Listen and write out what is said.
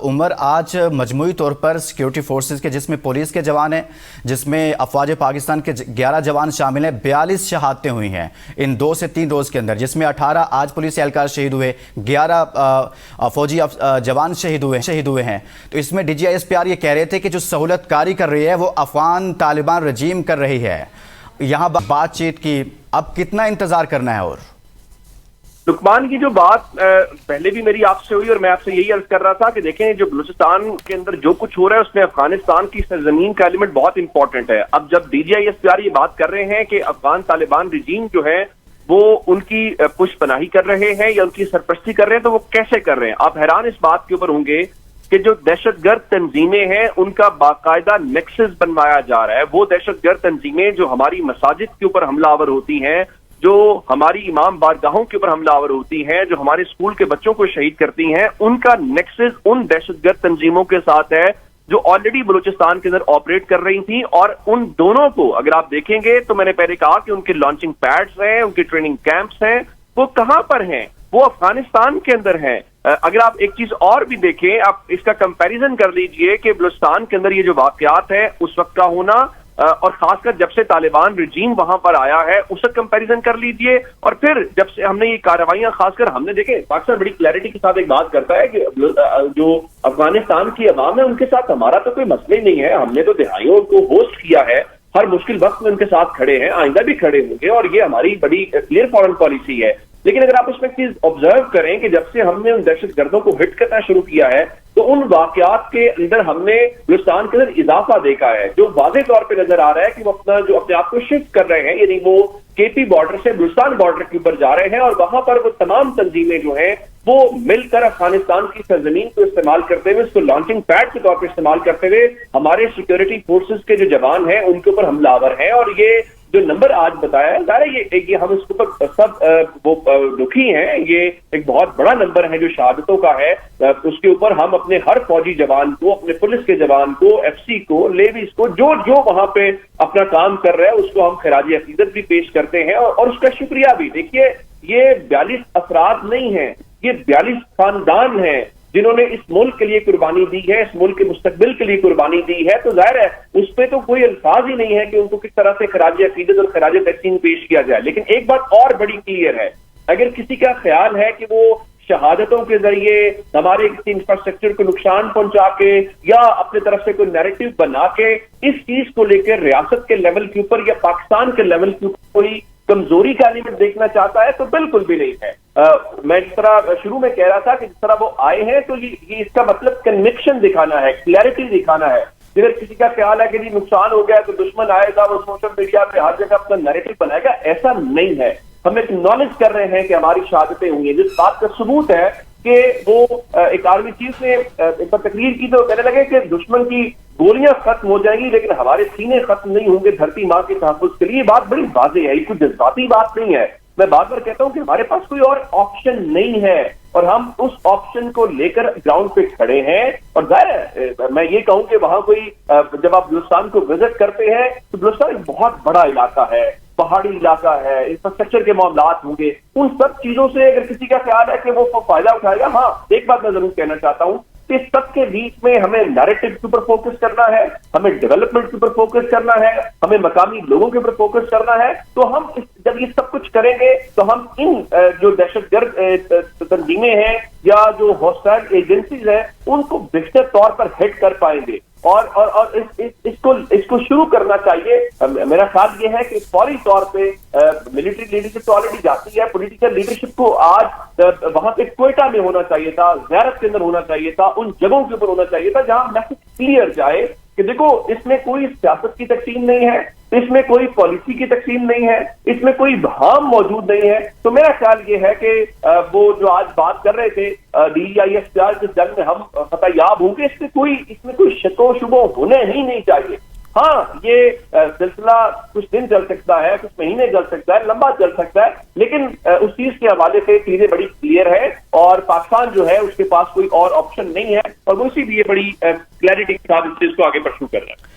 उमर, आज मजमूई तौर पर सिक्योरिटी फोर्सेस के, जिसमें पुलिस के जवान हैं, जिसमें अफवाज पाकिस्तान के 11 जवान शामिल हैं, 42 शहादतें हुई हैं इन 2 से 3 रोज़ के अंदर, जिसमें 18 आज पुलिस एहलकार शहीद हुए, 11 फौजी जवान शहीद हुए हैं। तो इसमें DGISPR ये कह रहे थे कि जो सहूलतकारी कर रही है वो अफगान तालिबान रजीम कर रही है। यहाँ बातचीत की, अब कितना इंतज़ार करना है? और लुकमान की जो बात पहले भी मेरी आपसे हुई और मैं आपसे यही अर्ज कर रहा था कि देखें, जो बलूचिस्तान के अंदर जो कुछ हो रहा है उसमें अफगानिस्तान की सरजमीन का एलिमेंट बहुत इंपॉर्टेंट है। अब जब DGISPR ये बात कर रहे हैं कि अफगान तालिबान रिजीम जो है वो उनकी पुष्पनाही कर रहे हैं या उनकी सरपरस्ती कर रहे हैं, तो वो कैसे कर रहे हैं? आप हैरान इस बात के ऊपर होंगे कि जो दहशतगर्द तंजीमें हैं उनका बाकायदा नेक्सस बनवाया जा रहा है। वो दहशतगर्द तंजीमें जो हमारी मसाजिद के ऊपर हमलावर होती हैं, जो हमारी इमाम बारगाहों के ऊपर हमलावर होती हैं, जो हमारे स्कूल के बच्चों को शहीद करती हैं, उनका नेक्सस उन दहशतगर्द तंजीमों के साथ है जो ऑलरेडी बलूचिस्तान के अंदर ऑपरेट कर रही थी। और उन दोनों को अगर आप देखेंगे तो मैंने पहले कहा कि उनके लॉन्चिंग पैड्स हैं, उनके ट्रेनिंग कैंप्स हैं, वो कहां पर हैं? वो अफगानिस्तान के अंदर हैं। अगर आप एक चीज और भी देखें, आप इसका कंपैरिजन कर लीजिए कि बलूचिस्तान के अंदर ये जो वाकयात है उस वक्त का होना और खासकर जब से तालिबान रिजीम वहां पर आया है उसका कंपैरिजन कर लीजिए, और फिर जब से हमने ये कार्रवाइयां खासकर हमने देखे, पाकिस्तान बड़ी क्लैरिटी के साथ एक बात करता है कि जो अफगानिस्तान की अवाम है उनके साथ हमारा तो कोई मसला ही नहीं है, हमने तो दिहाइयों उनको होस्ट किया है, हर मुश्किल वक्त में उनके साथ खड़े हैं, आइंदा भी खड़े होंगे, और ये हमारी बड़ी क्लियर फॉरेन पॉलिसी है। लेकिन अगर आप उसमें चीज ऑब्जर्व करें कि जब से हमने उन दहशतगर्दों को हिट करना शुरू किया है तो उन वाकयात के अंदर हमने बलूचिस्तान के अंदर इजाफा देखा है, जो वाज़ेह तौर पे नजर आ रहा है कि वो अपने आप को शिफ्ट कर रहे हैं, यानी वो KP बॉर्डर से बलूचिस्तान बॉर्डर के ऊपर जा रहे हैं, और वहां पर वो तमाम तंजीमें जो हैं वो मिलकर अफगानिस्तान की सरजमीन को इस्तेमाल करते हुए, उसको लॉन्चिंग पैड के तौर पर इस्तेमाल करते हुए हमारे सिक्योरिटी फोर्सेस के जो जवान हैं उनके ऊपर हमलावर हैं। और ये जो नंबर आज बताया है, ज़ाहिर है ये हम इसके ऊपर सब वो दुखी हैं, ये एक बहुत बड़ा नंबर है जो शहादतों का है। उसके ऊपर हम अपने हर फौजी जवान को, अपने पुलिस के जवान को, FC को, लेविस को, जो वहां पे अपना काम कर रहा है उसको हम खराज अकीदत भी पेश करते हैं और उसका शुक्रिया भी। देखिए, ये 42 अफराद नहीं है, ये 42 खानदान हैं जिन्होंने इस मुल्क के लिए कुर्बानी दी है, इस मुल्क के मुस्तकबिल के लिए कुर्बानी दी है। तो जाहिर है उस पर तो कोई अल्फाज ही नहीं है कि उनको किस तरह से खराज अकीदत और खराज तहसीन पेश किया जाए। लेकिन एक बात और बड़ी क्लियर है, अगर किसी का ख्याल है कि वो शहादतों के जरिए हमारे किसी इंफ्रास्ट्रक्चर को नुकसान पहुंचा के या अपने तरफ से कोई नैरेटिव बना के इस चीज को लेकर रियासत के लेवल के ऊपर या पाकिस्तान के लेवल के ऊपर कोई कमजोरी का एलिमेंट देखना चाहता है, तो बिल्कुल भी नहीं है। मैं जिस तरह शुरू में कह रहा था कि जिस तरह वो आए हैं तो ये इसका मतलब कन्विक्शन दिखाना है, क्लैरिटी दिखाना है। अगर किसी का ख्याल है कि जी नुकसान हो गया तो दुश्मन आएगा, वो सोशल मीडिया पे हर जगह अपना नैरेटिव बनाएगा, ऐसा नहीं है। हम एक्नॉलेज कर रहे हैं कि हमारी शहादतें हुई हैं, जिस बात का सबूत है कि वो एक आर्मी चीफ ने एक बार तकरीर की तो कहने लगे कि दुश्मन की गोलियां खत्म हो जाएंगी लेकिन हमारे सीने खत्म नहीं होंगे धरती माँ के तहफ्फुज़ के लिए। बात बड़ी वाज़ेह है, ये कोई जज्बाती बात नहीं है। मैं बार बार कहता हूं कि हमारे पास कोई और ऑप्शन नहीं है और हम उस ऑप्शन को लेकर ग्राउंड पे खड़े हैं। और जाहिर मैं ये कहूं कि वहां कोई जब आप बलूचिस्तान को विजिट करते हैं तो बलूचिस्तान एक बहुत बड़ा इलाका है, पहाड़ी इलाका है, इंफ्रास्ट्रक्चर के मामलात होंगे, उन सब चीजों से अगर किसी का ख्याल है कि वो फायदा उठाएगा, हाँ एक बात मैं जरूर कहना चाहता हूं, इस सब के बीच में हमें नैरेटिव के ऊपर फोकस करना है, हमें डेवलपमेंट के ऊपर फोकस करना है, हमें मकामी लोगों के ऊपर फोकस करना है। तो हम जब ये सब कुछ करेंगे तो हम इन जो दहशतगर्द तंजीमें हैं या जो हॉस्टाइल एजेंसीज हैं उनको बेहतर तौर पर हिट कर पाएंगे और इसको शुरू करना चाहिए। मेरा ख्याल ये है कि फौरी तौर पे मिलिट्री लीडरशिप तो ऑलरेडी जाती है, पॉलिटिकल लीडरशिप को आज वहां पे क्वेटा में होना चाहिए था, ज़ियारत के अंदर होना चाहिए था, उन जगहों के ऊपर होना चाहिए था जहां मैसेज क्लियर जाए कि देखो इसमें कोई सियासत की तकसीम नहीं है, इसमें कोई पॉलिसी की तकसीम नहीं है, इसमें कोई भाम मौजूद नहीं है। तो मेरा ख्याल ये है कि वो जो आज बात कर रहे थे DGISPR जिस जंग में हम फतहयाब होंगे, इसमें कोई शको शुबो होने ही नहीं चाहिए। हाँ, ये सिलसिला कुछ दिन चल सकता है, कुछ महीने चल सकता है, लंबा चल सकता है, लेकिन उस चीज के हवाले से चीजें बड़ी क्लियर है और पाकिस्तान जो है उसके पास कोई और ऑप्शन नहीं है और वो इसीलिए बड़ी क्लैरिटी के साथ इस चीज को आगे परस्यू कर रहा है।